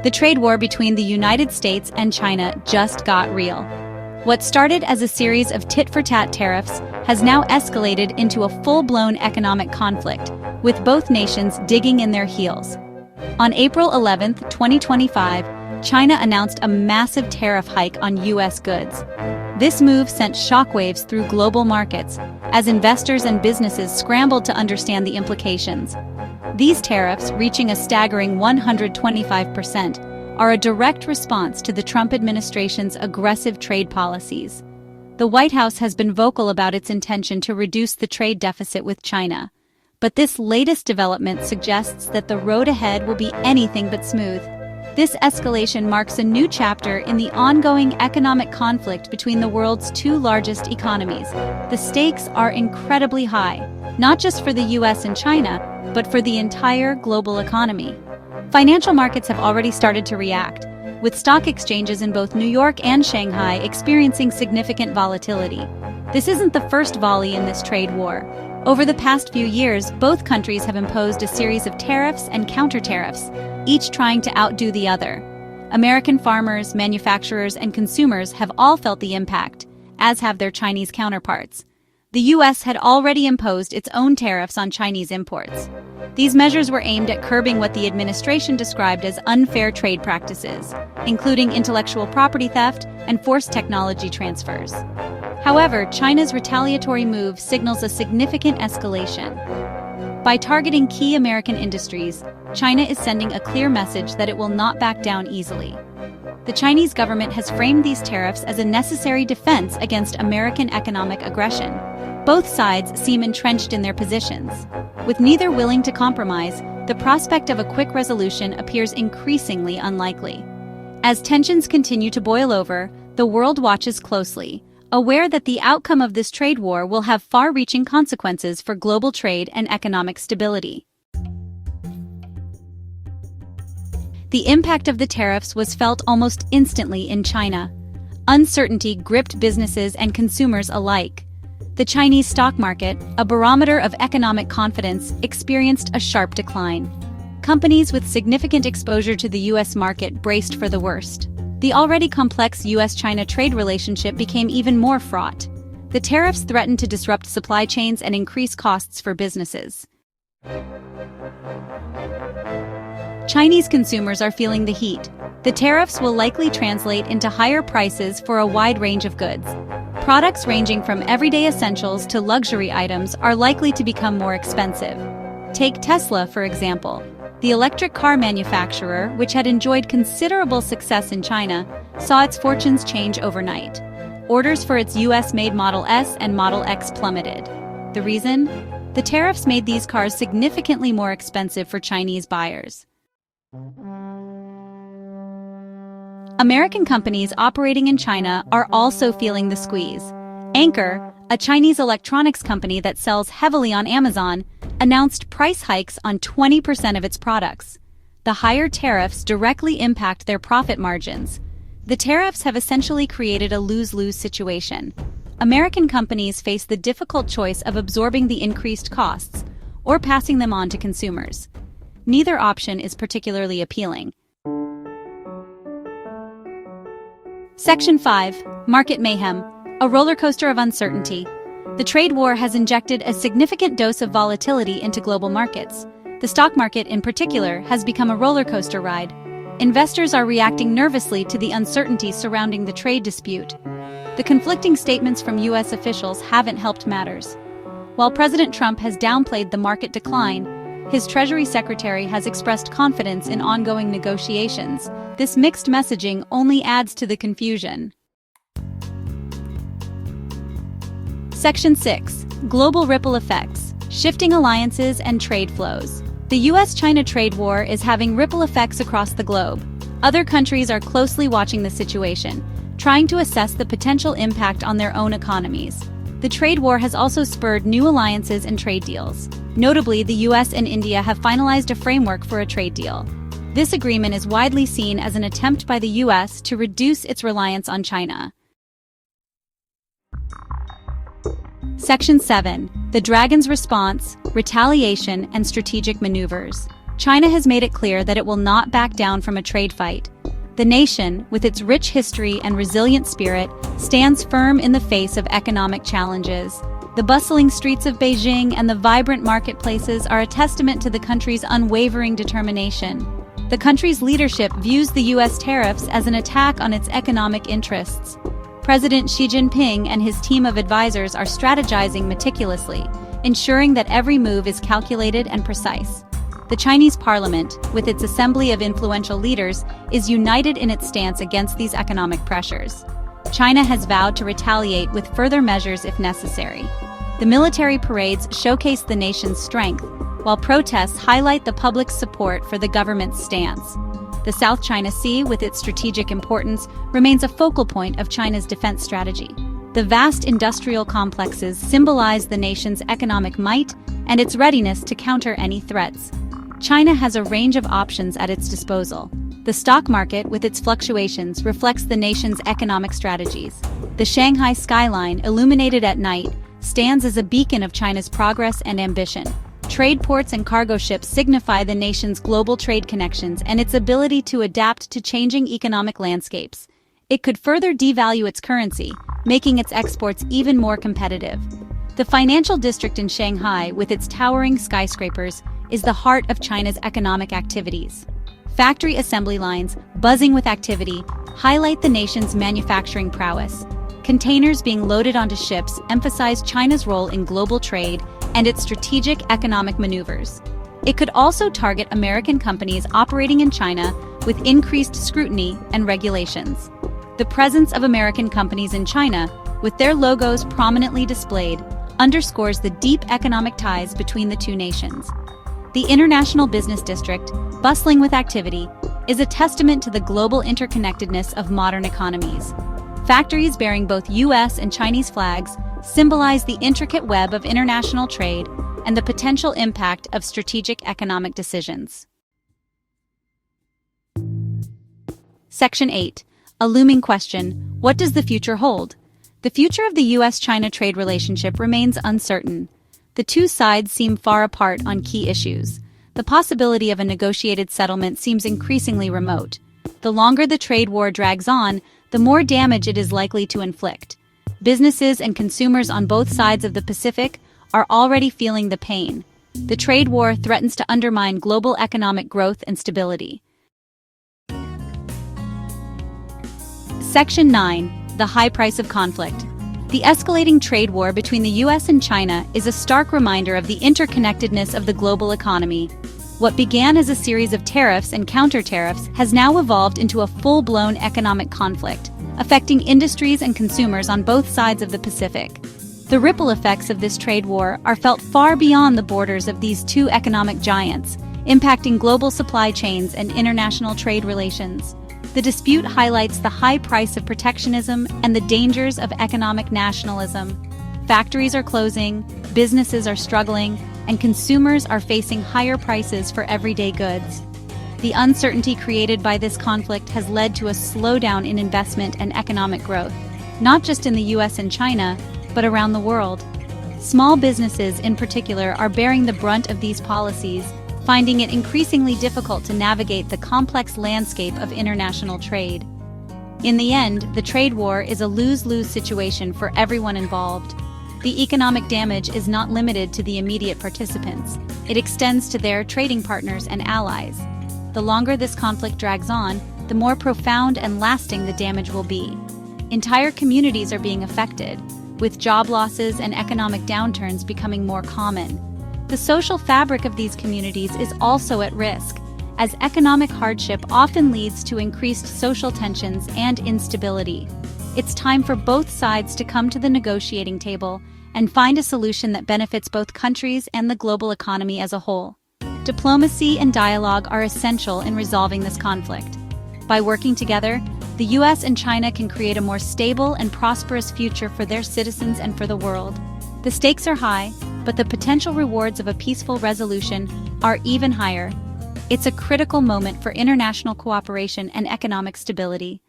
The trade war between the United States and China just got real. What started as a series of tit-for-tat tariffs has now escalated into a full-blown economic conflict, with both nations digging in their heels. On April 11, 2025, China announced a massive tariff hike on U.S. goods. This move sent shockwaves through global markets, as investors and businesses scrambled to understand the implications. These tariffs, reaching a staggering 125%, are a direct response to the Trump administration's aggressive trade policies. The White House has been vocal about its intention to reduce the trade deficit with China. But this latest development suggests that the road ahead will be anything but smooth. This escalation marks a new chapter in the ongoing economic conflict between the world's two largest economies. The stakes are incredibly high, not just for the US and China, but for the entire global economy. Financial markets have already started to react, with stock exchanges in both New York and Shanghai experiencing significant volatility. This isn't the first volley in this trade war. Over the past few years, both countries have imposed a series of tariffs and counter-tariffs, each trying to outdo the other. American farmers, manufacturers, and consumers have all felt the impact, as have their Chinese counterparts. The U.S. had already imposed its own tariffs on Chinese imports. These measures were aimed at curbing what the administration described as unfair trade practices, including intellectual property theft and forced technology transfers. However, China's retaliatory move signals a significant escalation. By targeting key American industries, China is sending a clear message that it will not back down easily. The Chinese government has framed these tariffs as a necessary defense against American economic aggression. Both sides seem entrenched in their positions. With neither willing to compromise, the prospect of a quick resolution appears increasingly unlikely. As tensions continue to boil over, the world watches closely, aware that the outcome of this trade war will have far-reaching consequences for global trade and economic stability. The impact of the tariffs was felt almost instantly in China. Uncertainty gripped businesses and consumers alike. The Chinese stock market, a barometer of economic confidence, experienced a sharp decline. Companies with significant exposure to the U.S. market braced for the worst. The already complex U.S.-China trade relationship became even more fraught. The tariffs threatened to disrupt supply chains and increase costs for businesses. Chinese consumers are feeling the heat. The tariffs will likely translate into higher prices for a wide range of goods. Products ranging from everyday essentials to luxury items are likely to become more expensive. Take Tesla, for example. The electric car manufacturer, which had enjoyed considerable success in China, saw its fortunes change overnight. Orders for its US-made Model S and Model X plummeted. The reason? The tariffs made these cars significantly more expensive for Chinese buyers. American companies operating in China are also feeling the squeeze. Anker, a Chinese electronics company that sells heavily on Amazon, announced price hikes on 20% of its products. The higher tariffs directly impact their profit margins. The tariffs have essentially created a lose-lose situation. American companies face the difficult choice of absorbing the increased costs or passing them on to consumers. Neither option is particularly appealing. Section 5. Market Mayhem, a roller coaster of uncertainty. The trade war has injected a significant dose of volatility into global markets. The stock market, in particular, has become a roller coaster ride. Investors are reacting nervously to the uncertainty surrounding the trade dispute. The conflicting statements from U.S. officials haven't helped matters. While President Trump has downplayed the market decline, his Treasury Secretary has expressed confidence in ongoing negotiations. This mixed messaging only adds to the confusion. Section 6. Global Ripple Effects, Shifting Alliances and Trade Flows. The U.S.-China trade war is having ripple effects across the globe. Other countries are closely watching the situation, trying to assess the potential impact on their own economies. The trade war has also spurred new alliances and trade deals. Notably, the U.S. and India have finalized a framework for a trade deal. This agreement is widely seen as an attempt by the U.S. to reduce its reliance on China. Section 7. The Dragon's Response, Retaliation, and Strategic Maneuvers. China has made it clear that it will not back down from a trade fight. The nation, with its rich history and resilient spirit, stands firm in the face of economic challenges. The bustling streets of Beijing and the vibrant marketplaces are a testament to the country's unwavering determination. The country's leadership views the U.S. tariffs as an attack on its economic interests. President Xi Jinping and his team of advisors are strategizing meticulously, ensuring that every move is calculated and precise. The Chinese parliament, with its assembly of influential leaders, is united in its stance against these economic pressures. China has vowed to retaliate with further measures if necessary. The military parades showcase the nation's strength, while protests highlight the public's support for the government's stance. The South China Sea, with its strategic importance, remains a focal point of China's defense strategy. The vast industrial complexes symbolize the nation's economic might and its readiness to counter any threats. China has a range of options at its disposal. The stock market, with its fluctuations, reflects the nation's economic strategies. The Shanghai skyline, illuminated at night, stands as a beacon of China's progress and ambition. Trade ports and cargo ships signify the nation's global trade connections and its ability to adapt to changing economic landscapes. It could further devalue its currency, making its exports even more competitive. The financial district in Shanghai, with its towering skyscrapers, is the heart of China's economic activities. Factory assembly lines, buzzing with activity, highlight the nation's manufacturing prowess. Containers being loaded onto ships emphasize China's role in global trade and its strategic economic maneuvers. It could also target American companies operating in China with increased scrutiny and regulations. The presence of American companies in China, with their logos prominently displayed, underscores the deep economic ties between the two nations. The International Business District, bustling with activity, is a testament to the global interconnectedness of modern economies. Factories bearing both U.S. and Chinese flags symbolize the intricate web of international trade and the potential impact of strategic economic decisions. Section 8. A looming question: what does the future hold? The future of the U.S.-China trade relationship remains uncertain. The two sides seem far apart on key issues. The possibility of a negotiated settlement seems increasingly remote. The longer the trade war drags on, the more damage it is likely to inflict. Businesses and consumers on both sides of the Pacific are already feeling the pain. The trade war threatens to undermine global economic growth and stability. Section 9. The high price of conflict. The escalating trade war between the U.S. and China is a stark reminder of the interconnectedness of the global economy. What began as a series of tariffs and counter-tariffs has now evolved into a full-blown economic conflict, affecting industries and consumers on both sides of the Pacific. The ripple effects of this trade war are felt far beyond the borders of these two economic giants, impacting global supply chains and international trade relations. The dispute highlights the high price of protectionism and the dangers of economic nationalism. Factories are closing, businesses are struggling, and consumers are facing higher prices for everyday goods. The uncertainty created by this conflict has led to a slowdown in investment and economic growth, not just in the U.S. and China, but around the world. Small businesses, in particular, are bearing the brunt of these policies, finding it increasingly difficult to navigate the complex landscape of international trade. In the end, the trade war is a lose-lose situation for everyone involved. The economic damage is not limited to the immediate participants. It extends to their trading partners and allies. The longer this conflict drags on, the more profound and lasting the damage will be. Entire communities are being affected, with job losses and economic downturns becoming more common. The social fabric of these communities is also at risk, as economic hardship often leads to increased social tensions and instability. It's time for both sides to come to the negotiating table and find a solution that benefits both countries and the global economy as a whole. Diplomacy and dialogue are essential in resolving this conflict. By working together, the U.S. and China can create a more stable and prosperous future for their citizens and for the world. The stakes are high, but the potential rewards of a peaceful resolution are even higher. It's a critical moment for international cooperation and economic stability.